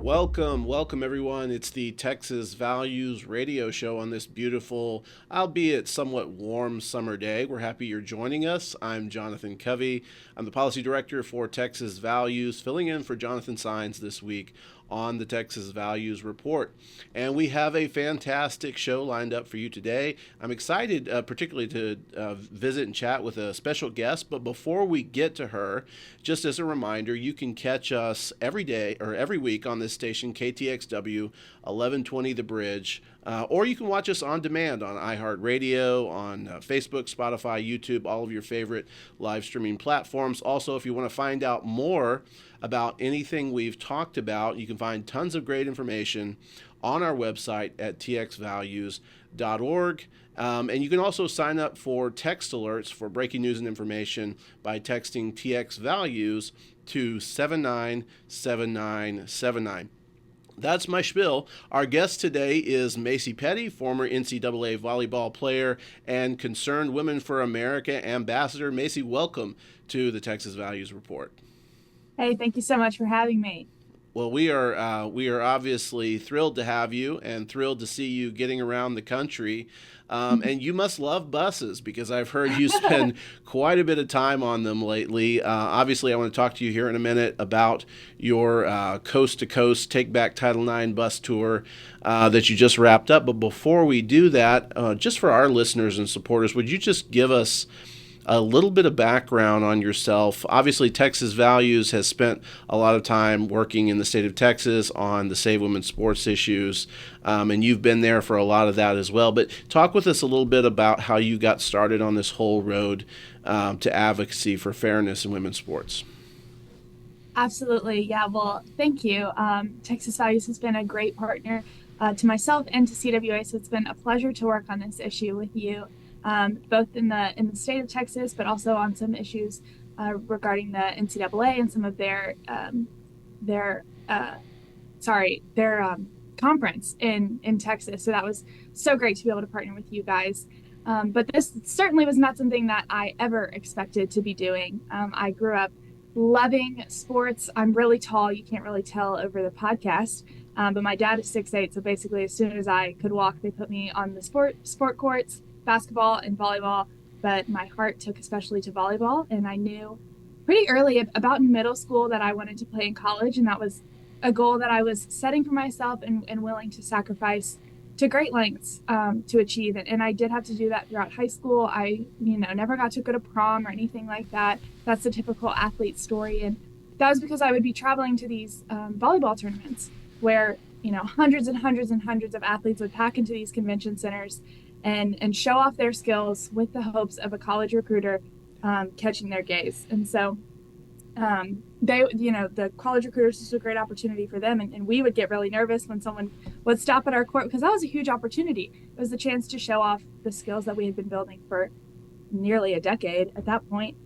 Welcome everyone. It's the Texas Values radio show on this beautiful, albeit somewhat warm summer day. We're happy you're joining us. I'm Jonathan Covey. I'm the policy director for Texas Values, filling in for Jonathan Sines this week on the Texas Values Report. And we have a fantastic show lined up for you today. I'm excited particularly to visit and chat with a special guest, but before we get to her, just as a reminder, you can catch us every day or every week on this station, KTXW 1120 The Bridge, or you can watch us on demand on iHeartRadio, on Facebook, Spotify, YouTube, all of your favorite live streaming platforms. Also, if you want to find out more about anything we've talked about, you can find tons of great information on our website at txvalues.org. And you can also sign up for text alerts for breaking news and information by texting TX Values to 797979. That's my spiel. Our guest today is Macy Petty, former NCAA volleyball player and Concerned Women for America ambassador. Macy, welcome to the Texas Values Report. Hey, thank you so much for having me. Well, we are obviously thrilled to have you and thrilled to see you getting around the country. And you must love buses because I've heard you spend quite a bit of time on them lately. Obviously, I want to talk to you here in a minute about your coast-to-coast Take Back Title IX bus tour that you just wrapped up. But before we do that, just for our listeners and supporters, would you just give us a little bit of background on yourself? Obviously, Texas Values has spent a lot of time working in the state of Texas on the Save Women's Sports issues, and you've been there for a lot of that as well. But talk with us a little bit about how you got started on this whole road to advocacy for fairness in women's sports. Absolutely. Yeah, well, thank you. Texas Values has been a great partner to myself and to CWA, so it's been a pleasure to work on this issue with you. Both in the state of Texas, but also on some issues regarding the NCAA and some of their conference in Texas. So that was so great to be able to partner with you guys. But this certainly was not something that I ever expected to be doing. I grew up loving sports. I'm really tall. You can't really tell over the podcast. But my dad is 6'8", so basically as soon as I could walk, they put me on the sport courts, basketball and volleyball, but my heart took especially to volleyball, and I knew pretty early about in middle school that I wanted to play in college, and that was a goal that I was setting for myself and willing to sacrifice to great lengths to achieve it. And I did have to do that throughout high school. I never got to go to prom or anything like that. That's the typical athlete story, and that was because I would be traveling to these volleyball tournaments where hundreds and hundreds and hundreds of athletes would pack into these convention centers and show off their skills with the hopes of a college recruiter catching their gaze. And so the college recruiters, this was a great opportunity for them. And we would get really nervous when someone would stop at our court because that was a huge opportunity. It was the chance to show off the skills that we had been building for nearly a decade at that point.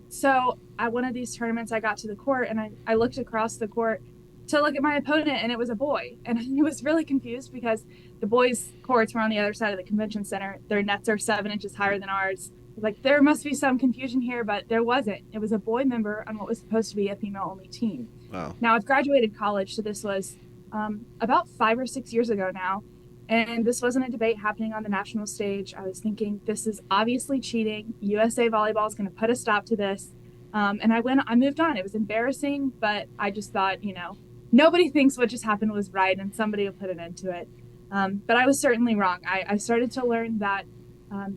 So at one of these tournaments, I got to the court and I looked across the court to look at my opponent, and it was a boy. And I was really confused because the boys' courts were on the other side of the convention center. Their nets are 7 inches higher than ours. Like, there must be some confusion here, but there wasn't. It was a boy member on what was supposed to be a female-only team. Wow. Now, I've graduated college, so this was about 5 or 6 years ago now, and this wasn't a debate happening on the national stage. I was thinking, this is obviously cheating. USA Volleyball is going to put a stop to this. And I moved on. It was embarrassing, but I just thought, nobody thinks what just happened was right, and somebody will put an end to it. But I was certainly wrong. I started to learn that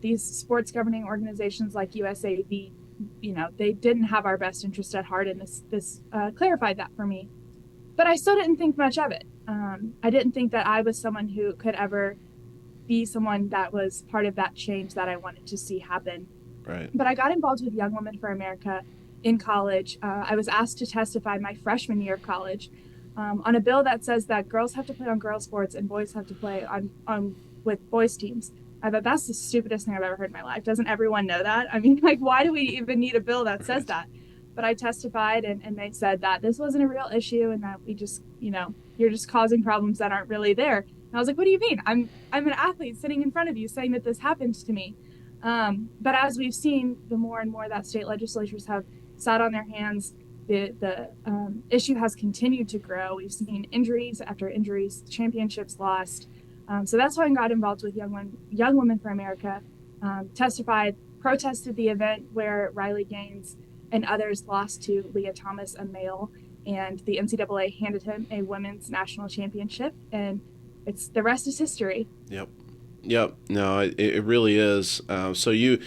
these sports governing organizations like USAV, they didn't have our best interest at heart, and this clarified that for me. But I still didn't think much of it. I didn't think that I was someone who could ever be someone that was part of that change that I wanted to see happen. Right. But I got involved with Young Women for America in college. I was asked to testify my freshman year of college on a bill that says that girls have to play on girls' sports and boys have to play on with boys' teams. I thought that's the stupidest thing I've ever heard in my life. Doesn't everyone know that? I mean, why do we even need a bill that says that? But I testified, and they said that this wasn't a real issue and that we just, you're just causing problems that aren't really there. And I was like, what do you mean? I'm an athlete sitting in front of you saying that this happened to me. But as we've seen, the more and more that state legislatures have sat on their hands The issue has continued to grow. We've seen injuries after injuries, championships lost. So that's why I got involved with Young Women for America, testified, protested the event where Riley Gaines and others lost to Leah Thomas, a male, and the NCAA handed him a women's national championship, and the rest is history. Yep. Yep. No, it really is. So you're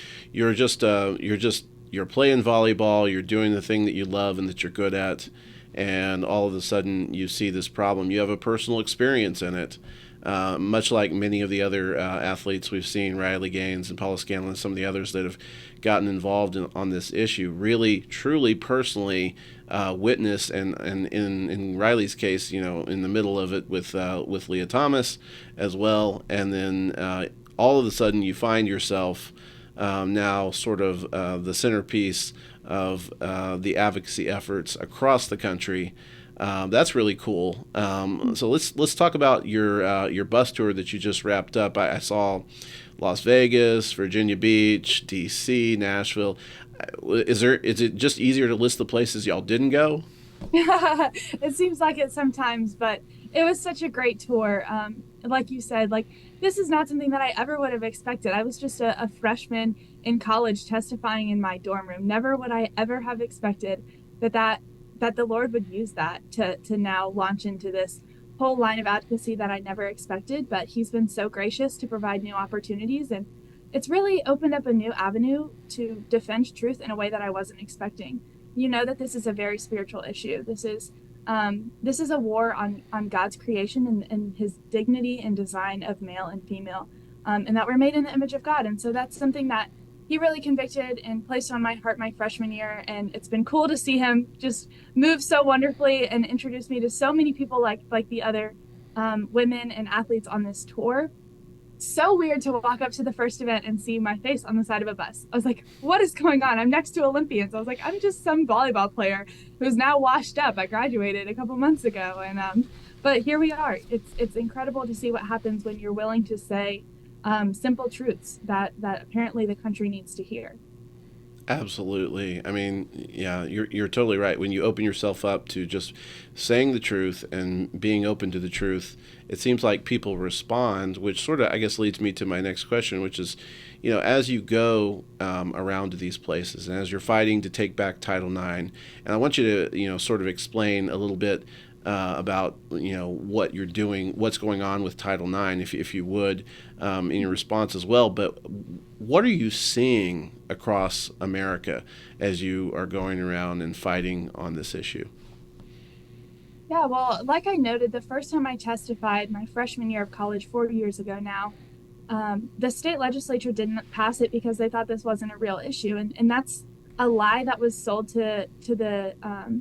playing volleyball. You're doing the thing that you love and that you're good at, and all of a sudden you see this problem. You have a personal experience in it, much like many of the other athletes we've seen, Riley Gaines and Paula Scanlon, and some of the others that have gotten involved on this issue. Really, truly, personally witnessed, and in Riley's case, in the middle of it with Leah Thomas as well, and then all of a sudden you find yourself now sort of the centerpiece of the advocacy efforts across the country. That's really cool. So let's talk about your bus tour that you just wrapped up. I saw Las Vegas, Virginia Beach, D.C., Nashville. Is it just easier to list the places y'all didn't go? It seems like it sometimes, but it was such a great tour. Like you said, like this is not something that I ever would have expected. I was just a freshman in college testifying in my dorm room. Never would I ever have expected that the Lord would use that to now launch into this whole line of advocacy that I never expected. But He's been so gracious to provide new opportunities, and it's really opened up a new avenue to defend truth in a way that I wasn't expecting. You know that this is a very spiritual issue. This is a war on God's creation and His dignity and design of male and female, and that we're made in the image of God. And so that's something that He really convicted and placed on my heart my freshman year. And it's been cool to see Him just move so wonderfully and introduce me to so many people like the other women and athletes on this tour. So weird to walk up to the first event and see my face on the side of a bus. I was like, what is going on? I'm next to Olympians. I was like, I'm just some volleyball player who's now washed up. I graduated a couple months ago. And but here we are. It's incredible to see what happens when you're willing to say simple truths that apparently the country needs to hear. Absolutely. I mean, yeah, you're totally right. When you open yourself up to just saying the truth and being open to the truth, it seems like people respond, which sort of, I guess, leads me to my next question, which is, as you go around to these places and as you're fighting to take back Title IX, and I want you to, sort of explain a little bit about what you're doing, what's going on with Title IX, if you would, in your response as well. But what are you seeing across America as you are going around and fighting on this issue? Yeah, well, like I noted, the first time I testified, my freshman year of college, 4 years ago now, the state legislature didn't pass it because they thought this wasn't a real issue, and that's a lie that was sold to the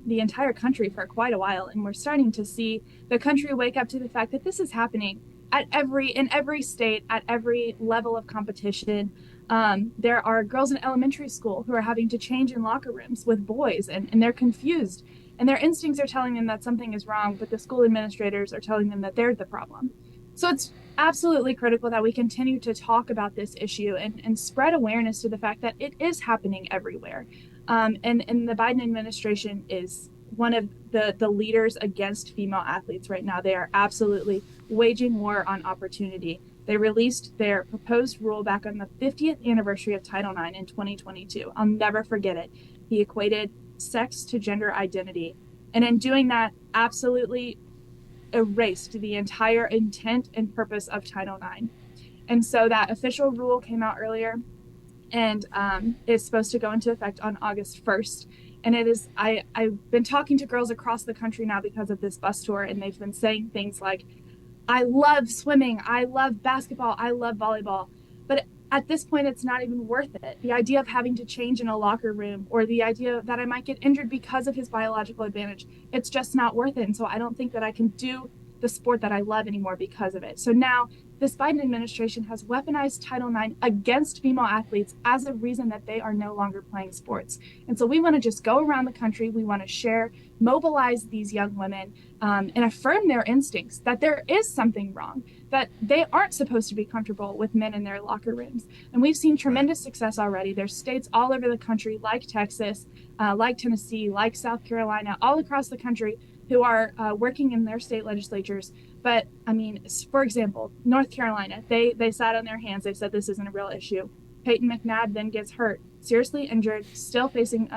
entire country for quite a while. And we're starting to see the country wake up to the fact that this is happening in every state, at every level of competition. There are girls in elementary school who are having to change in locker rooms with boys, and they're confused, and their instincts are telling them that something is wrong, but the school administrators are telling them that they're the problem. So it's absolutely critical that we continue to talk about this issue and spread awareness to the fact that it is happening everywhere. And the Biden administration is one of the leaders against female athletes right now. They are absolutely waging war on opportunity. They released their proposed rule back on the 50th anniversary of Title IX in 2022. I'll never forget it. He equated sex to gender identity. And in doing that, absolutely erased the entire intent and purpose of Title IX. And so that official rule came out earlier, and it's supposed to go into effect on August 1st. And I've been talking to girls across the country now because of this bus tour, and they've been saying things like, I love swimming, I love basketball, I love volleyball. But at this point, it's not even worth it. The idea of having to change in a locker room, or the idea that I might get injured because of his biological advantage, it's just not worth it. And so I don't think that I can do the sport that I love anymore because of it. So now this Biden administration has weaponized Title IX against female athletes as a reason that they are no longer playing sports. And so we want to just go around the country. We want to share, mobilize these young women, and affirm their instincts that there is something wrong, that they aren't supposed to be comfortable with men in their locker rooms. And we've seen tremendous success already. There's states all over the country, like Texas, like Tennessee, like South Carolina, all across the country, who are working in their state legislatures. But I mean, for example, North Carolina, they sat on their hands. They said this isn't a real issue. Peyton McNabb then gets hurt, seriously injured, still facing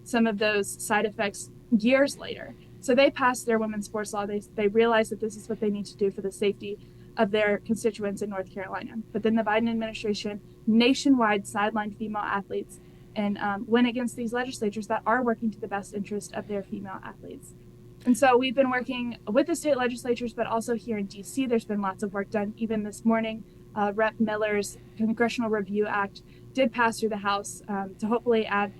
some of those side effects years later. So they passed their women's sports law. They realized that this is what they need to do for the safety of their constituents in North Carolina. But then the Biden administration nationwide sidelined female athletes and went against these legislatures that are working to the best interest of their female athletes. And so we've been working with the state legislatures, but also here in DC, there's been lots of work done. Even this morning, Rep. Miller's Congressional Review Act did pass through the House to hopefully add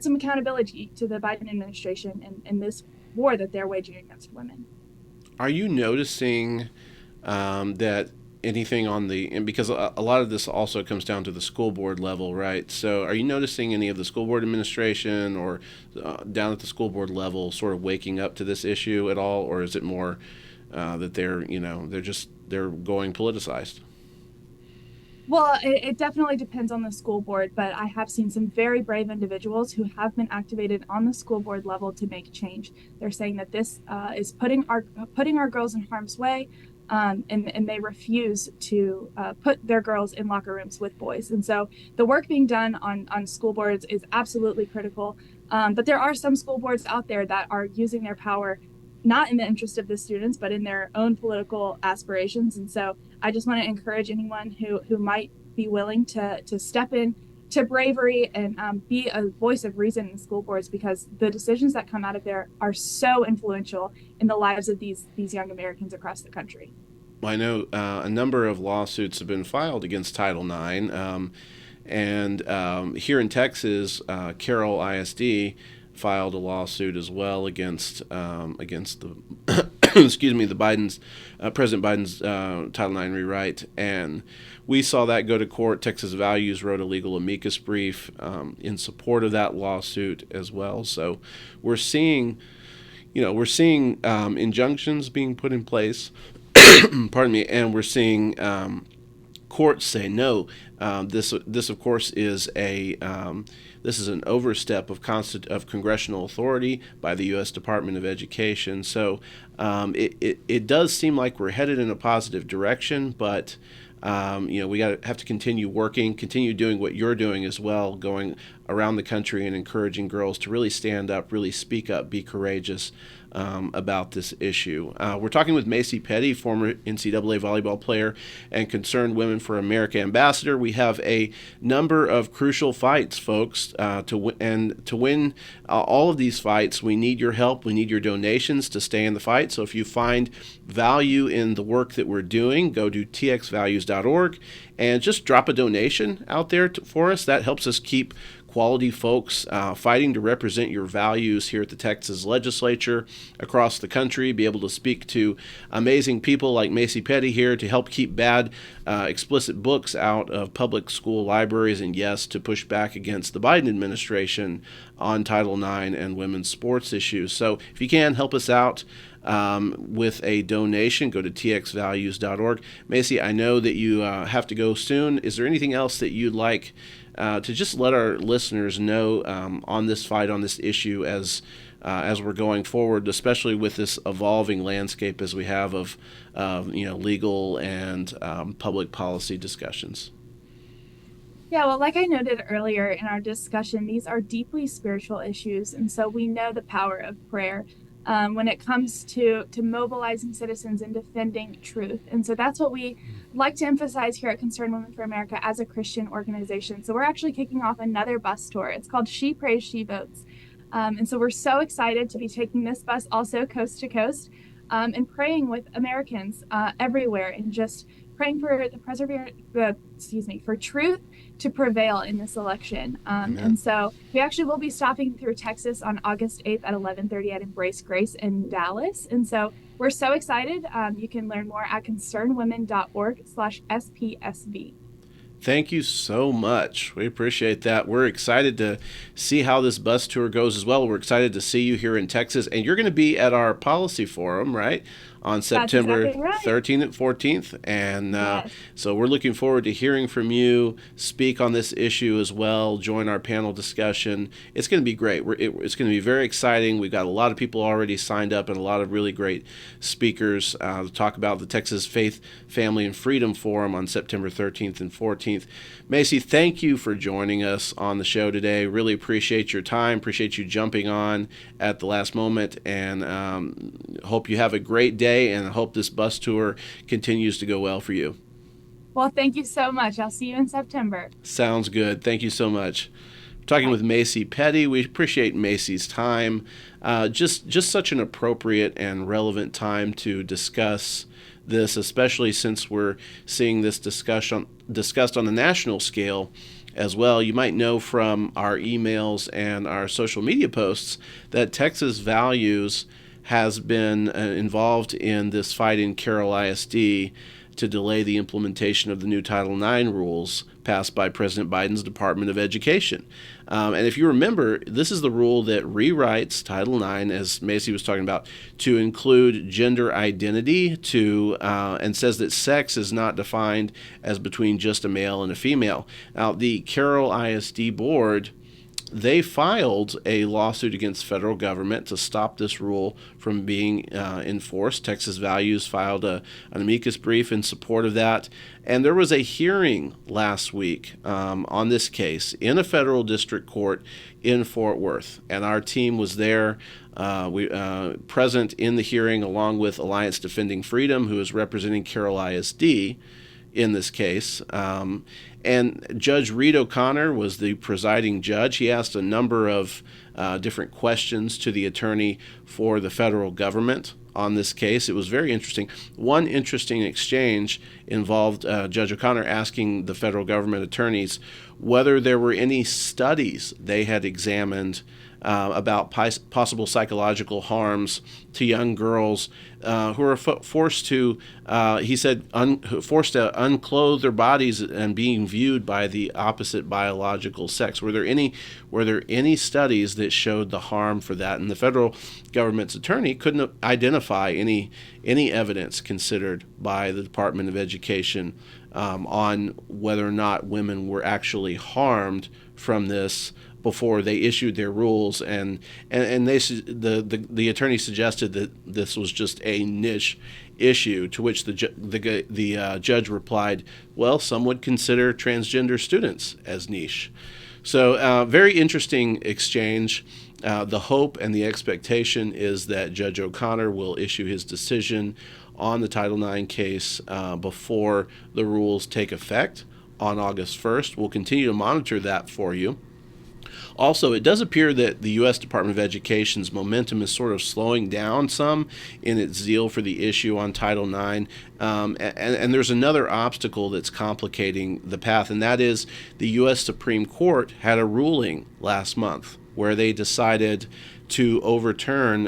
some accountability to the Biden administration in this war that they're waging against women. Are you noticing that anything on the, and because a lot of this also comes down to the school board level, right? So are you noticing any of the school board administration or down at the school board level sort of waking up to this issue at all, or is it more that they're going politicized? Well, it definitely depends on the school board, but I have seen some very brave individuals who have been activated on the school board level to make change. They're saying that this is putting our girls in harm's way, and they refuse to put their girls in locker rooms with boys. And so the work being done on school boards is absolutely critical. But there are some school boards out there that are using their power not in the interest of the students, but in their own political aspirations. And so I just want to encourage anyone who might be willing to step in to bravery and be a voice of reason in school boards, because the decisions that come out of there are so influential in the lives of these young Americans across the country. I know a number of lawsuits have been filed against Title IX, and here in Texas, Carroll ISD filed a lawsuit as well against the excuse me, the President Biden's Title IX rewrite, and we saw that go to court. Texas Values wrote a legal amicus brief in support of that lawsuit as well. So we're seeing injunctions being put in place. Pardon me, and we're seeing courts say no. This of course is this is an overstep of congressional authority by the U.S. Department of Education. So it does seem like we're headed in a positive direction, but we have to continue working, continue doing what you're doing as well, going around the country and encouraging girls to really stand up, really speak up, be courageous about this issue. We're talking with Macy Petty, former NCAA volleyball player and Concerned Women for America ambassador. We have a number of crucial fights, folks, to win all of these fights. We need your help. We need your donations to stay in the fight. So if you find value in the work that we're doing, go to txvalues.org and just drop a donation out there for us. That helps us keep quality folks fighting to represent your values here at the Texas legislature across the country, be able to speak to amazing people like Macy Petty here to help keep bad, explicit books out of public school libraries, and yes, to push back against the Biden administration on Title IX and women's sports issues. So if you can, help us out with a donation. Go to txvalues.org. Macy, I know that you have to go soon. Is there anything else that you'd like to just let our listeners know on this fight, on this issue as we're going forward, especially with this evolving landscape as we have of legal and public policy discussions? Yeah, well, like I noted earlier in our discussion, these are deeply spiritual issues. And so we know the power of prayer when it comes to mobilizing citizens and defending truth. And so that's what we like to emphasize here at Concerned Women for America as a Christian organization. So we're actually kicking off another bus tour. It's called She Prays, She Votes. And so we're so excited to be taking this bus also coast to coast and praying with Americans everywhere, and just praying for for truth to prevail in this election. And so we actually will be stopping through Texas on August 8th at 11:30 at Embrace Grace in Dallas. And so we're so excited. You can learn more at concernwomen.org/SPSV. Thank you so much. We appreciate that. We're excited to see how this bus tour goes as well. We're excited to see you here in Texas. And you're going to be at our policy forum, right? On September exactly right. 13th and 14th. And Yes. so we're looking forward to hearing from you, speak on this issue as well, join our panel discussion. It's going to be great. It's going to be very exciting. We've got a lot of people already signed up and a lot of really great speakers to talk about the Texas Faith, Family, and Freedom Forum on September 13th and 14th. Macy, thank you for joining us on the show today. Really appreciate your time. Appreciate you jumping on at the last moment, and hope you have a great day, and I hope this bus tour continues to go well for you. Well, thank you so much. I'll see you in September. Sounds good. Thank you so much. Talking with Macy Petty. We appreciate Macy's time. Just such an appropriate and relevant time to discuss this, especially since we're seeing this discussed on the national scale as well. You might know from our emails and our social media posts that Texas Values has been involved in this fight in Carroll ISD to delay the implementation of the new Title IX rules passed by President Biden's Department of Education. And if you remember, this is the rule that rewrites Title IX, as Macy was talking about, to include gender identity and says that sex is not defined as between just a male and a female. Now, the Carroll ISD board, they filed a lawsuit against the federal government to stop this rule from being enforced. Texas Values filed an amicus brief in support of that. And there was a hearing last week on this case in a federal district court in Fort Worth. And our team was there, present in the hearing, along with Alliance Defending Freedom, who is representing Carroll ISD in this case. And Judge Reed O'Connor was the presiding judge. He asked a number of different questions to the attorney for the federal government on this case. It was very interesting. One interesting exchange involved Judge O'Connor asking the federal government attorneys whether there were any studies they had examined about possible psychological harms to young girls who are forced to, he said, forced to unclothe their bodies and being viewed by the opposite biological sex. Were there any studies that showed the harm for that? And the federal government's attorney couldn't identify any evidence considered by the Department of Education on whether or not women were actually harmed from this before they issued their rules, and the attorney suggested that this was just a niche issue, to which the judge replied, well, some would consider transgender students as niche. So very interesting exchange. The hope and the expectation is that Judge O'Connor will issue his decision on the Title IX case before the rules take effect on August 1st. We'll continue to monitor that for you. Also, it does appear that the U.S. Department of Education's momentum is sort of slowing down some in its zeal for the issue on Title IX. And there's another obstacle that's complicating the path, and that is the U.S. Supreme Court had a ruling last month where they decided to overturn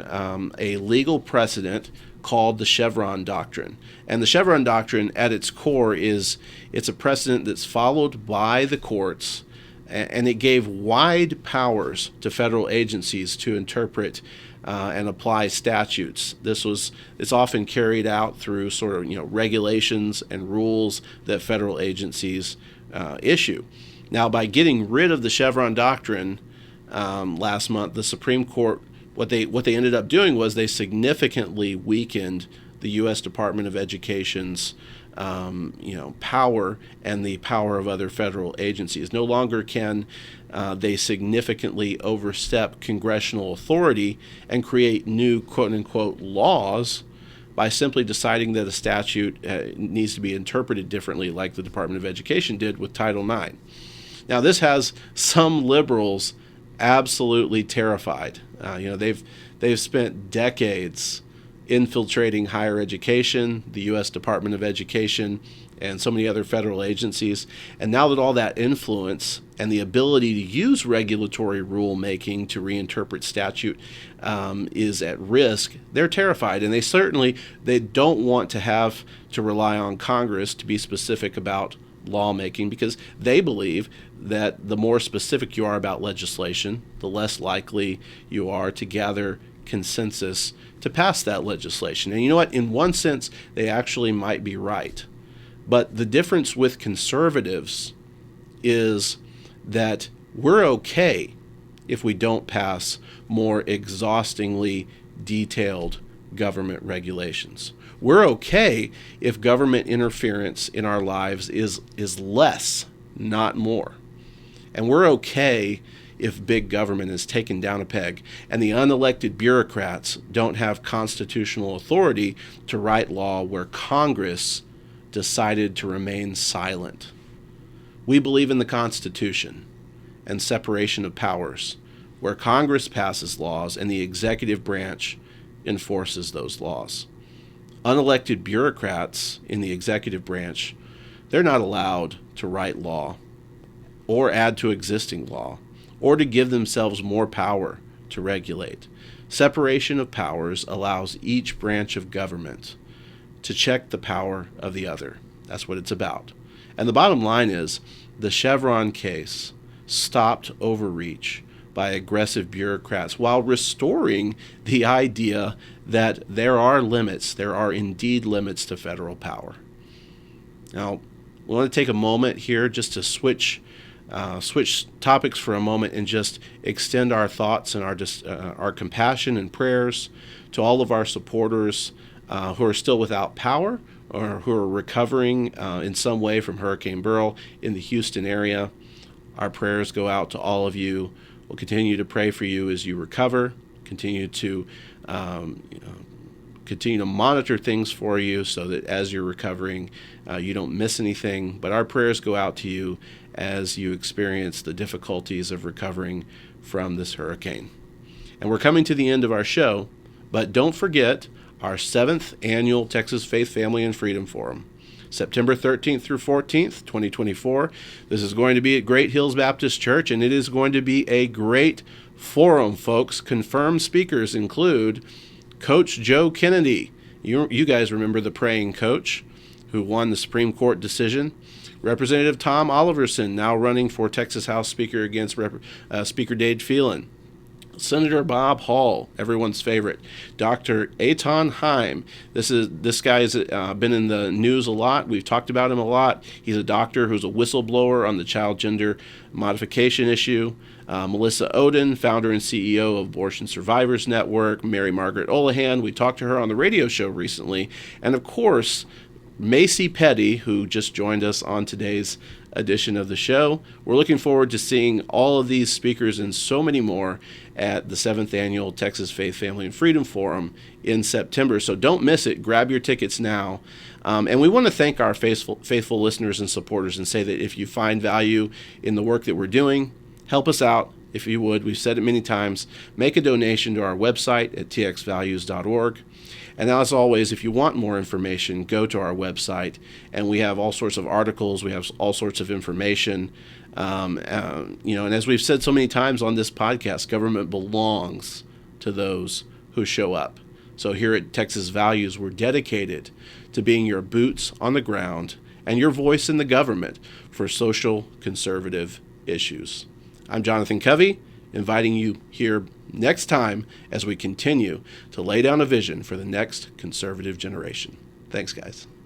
a legal precedent called the Chevron Doctrine. And the Chevron Doctrine, at its core, it's a precedent that's followed by the courts, and it gave wide powers to federal agencies to interpret and apply statutes. It's often carried out through sort of regulations and rules that federal agencies issue. Now, by getting rid of the Chevron Doctrine last month, the Supreme Court, what they ended up doing was they significantly weakened the U.S. Department of Education's power and the power of other federal agencies. No longer can they significantly overstep congressional authority and create new quote-unquote laws by simply deciding that a statute needs to be interpreted differently, like the Department of Education did with Title IX. Now, this has some liberals absolutely terrified. They've spent decades infiltrating higher education, the U.S. Department of Education, and so many other federal agencies. And now that all that influence and the ability to use regulatory rulemaking to reinterpret statute is at risk, they're terrified. And they don't want to have to rely on Congress to be specific about lawmaking, because they believe that the more specific you are about legislation, the less likely you are to gather consensus to pass that legislation. And you know what? In one sense, they actually might be right. But the difference with conservatives is that we're okay if we don't pass more exhaustingly detailed government regulations. We're okay if government interference in our lives is less, not more. And we're okay if big government is taken down a peg and the unelected bureaucrats don't have constitutional authority to write law where Congress decided to remain silent. We believe in the Constitution and separation of powers, where Congress passes laws and the executive branch enforces those laws. Unelected bureaucrats in the executive branch, they're not allowed to write law or add to existing law or to give themselves more power to regulate. Separation of powers allows each branch of government to check the power of the other. That's what it's about. And the bottom line is the Chevron case stopped overreach by aggressive bureaucrats while restoring the idea that there are limits, there are indeed limits to federal power. Now, we want to take a moment here just to switch topics for a moment and just extend our thoughts and our compassion and prayers to all of our supporters who are still without power or who are recovering in some way from Hurricane Beryl in the Houston area. Our prayers go out to all of you. We'll continue to pray for you as you recover, continue to monitor things for you so that as you're recovering, you don't miss anything. But our prayers go out to you as you experience the difficulties of recovering from this hurricane. And we're coming to the end of our show, but don't forget our 7th annual Texas Faith, Family, and Freedom Forum, September 13th through 14th, 2024. This is going to be at Great Hills Baptist Church, and it is going to be a great forum, folks. Confirmed speakers include Coach Joe Kennedy. You guys remember the praying coach who won the Supreme Court decision. Representative Tom Oliverson, now running for Texas House Speaker against Speaker Dade Phelan. Senator Bob Hall, everyone's favorite. Dr. Eitan Heim. This guy has been in the news a lot. We've talked about him a lot. He's a doctor who's a whistleblower on the child gender modification issue. Melissa Oden, founder and CEO of Abortion Survivors Network. Mary Margaret Olahan, we talked to her on the radio show recently. And of course, Macy Petty, who just joined us on today's edition of the show. We're looking forward to seeing all of these speakers and so many more at the 7th Annual Texas Faith, Family, and Freedom Forum in September. So don't miss it. Grab your tickets now. And we want to thank our faithful listeners and supporters and say that if you find value in the work that we're doing, help us out. If you would, we've said it many times, make a donation to our website at txvalues.org. And as always, if you want more information, go to our website, and we have all sorts of articles. We have all sorts of information. And as we've said so many times on this podcast, government belongs to those who show up. So here at Texas Values, we're dedicated to being your boots on the ground and your voice in the government for social conservative issues. I'm Jonathan Covey, inviting you here next time as we continue to lay down a vision for the next conservative generation. Thanks, guys.